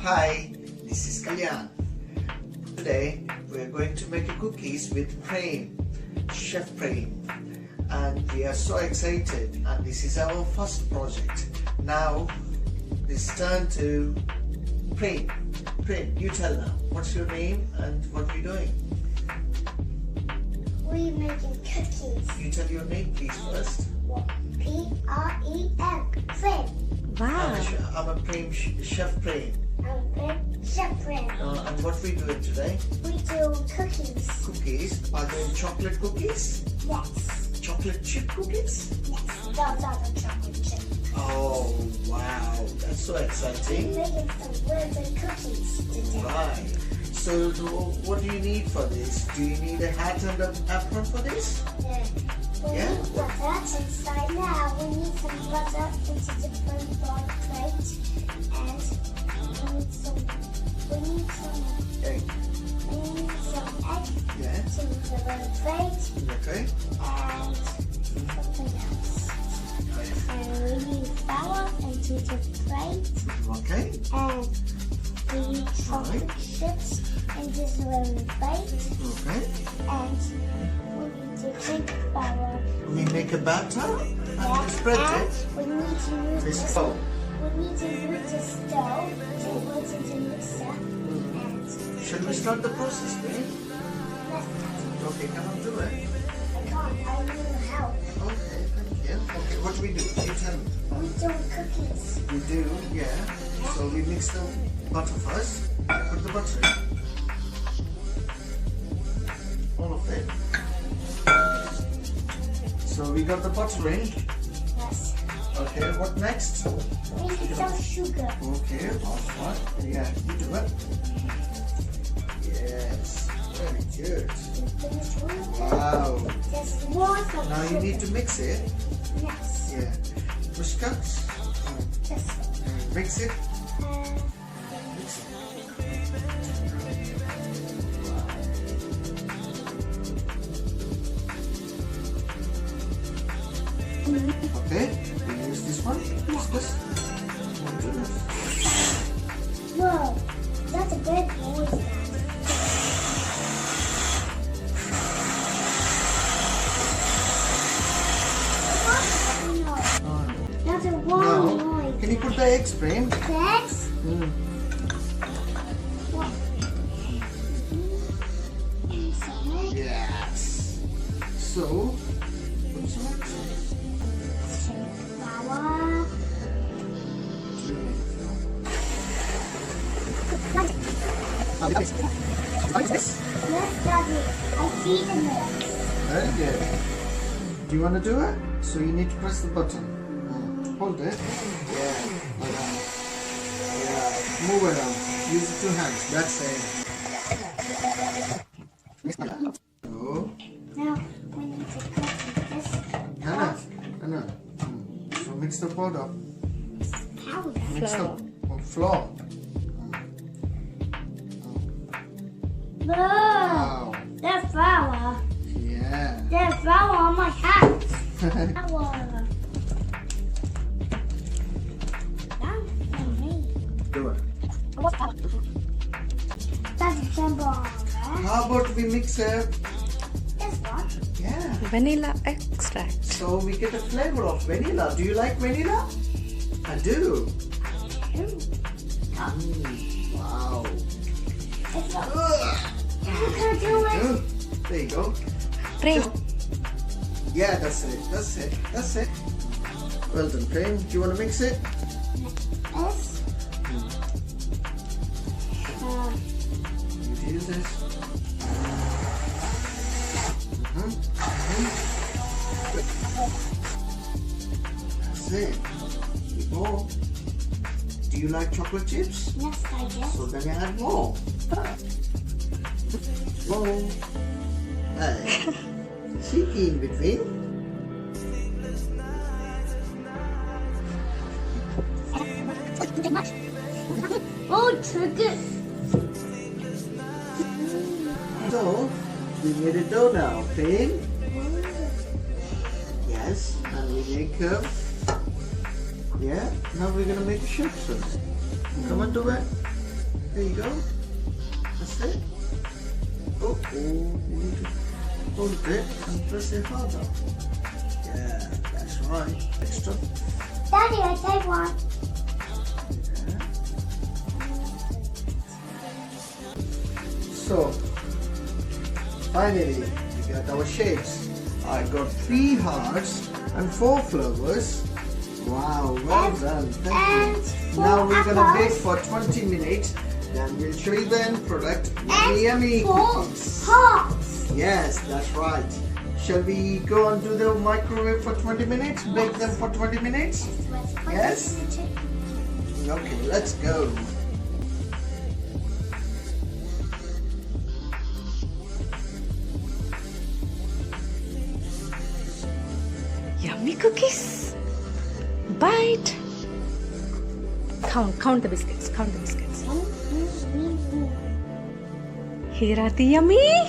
Hi, this is Kalyan. Today we are going to make a cookies with Prem, Chef Prem, and we are so excited, and this is our first project. Now it's turn to Prem. Prem, you tell now, what's your name and what are you doing? We're making cookies. You tell your name please first. P-R-E-M, Prem. Wow. I'm a Prem, Chef Prem. I'm Chef Prem. And what we doing today? We do cookies. Cookies. Are they chocolate cookies? Yes. Chocolate chip cookies? Yes. Those are the chocolate chip. Oh wow, that's so We're exciting. making some really cookies today. Right. So what do you need for this? Do you need a hat and an apron for this? Yeah. We Yeah. need butter inside now. We need some butter into the front plate. And we need some Egg. egg Yeah. to the plate. Okay. And something else. And we need flour into the plate. Okay. And we need chocolate chips into the little plate. Okay. And we need to take flour. We make a batter and we spread and it. we need to use This the stove. We need to use the stove to put it in the mixer. And Shall we start the process, Prem? let's Okay, come on, do it. I can't. I need help. Okay, thank you. Okay, what do we do? You tell me. We do cookies. We do, yeah. So we mix the butter first. Put the butter in. All of it. So we got the butter in. Yes. Okay, what next? We need some sugar. Okay, what? Yeah, you do it. Yes, very good. We finish with Wow. just one some Now sugar. you need to mix it. Yes. Yeah. Whisker. Just Mix it. uh, Mix it. Okay, we use this one. Use this. Do this. whoa, that's a big noise. That's a Now, one noise. can you put the eggs, Prem? Six. Yes. So, put some eggs. Flour. Yes, Daddy. I see the mix. Very good. Do you want to do it? So you need to press the button. Hold it. Yeah, like that. Yeah, move it around. Use the two hands. That's it. Oh, Now we need to cut this no. So mix the powder. powder. Mix the flour. Look, Wow. there's flour. Yeah. There's flour on my hands. Flour. That's for me. Do it. That's a symbol on there. How about we mix it? This one. Yeah. Vanilla extract. So we get a flavor of vanilla. Do you like vanilla? I do. Wow. It's a, Ugh. you can do it. There you go. Prem, Yeah, that's it. That's it. That's it. Well done, Prem. Do you want to mix it? This. You use this. That's it. You go. Do you like chocolate chips? Yes, I guess. So then you add more. Whoa. Hey. Cheeky in between. Oh, trigger. So, we made a dough now. Pain. Yes. And we make Yeah, now we're gonna make a shape, son. Come on, do it. There you go. That's it. Oh, you need to hold it and press it harder. Yeah, that's right. Extra. Daddy, I take one. So, finally, we got our shapes. I got 3 hearts and 4 flowers. Wow, well done. Thank you. Now we're gonna bake for 20 minutes. Then we'll show you the end product. Yummy cookies. Hearts. Yes, that's right. Shall we go and do the microwave for 20 minutes? Bake them for 20 minutes? Yes? Okay, let's go. Yummy cookies. Bite. Count the biscuits. Count the biscuits. Here are the yummy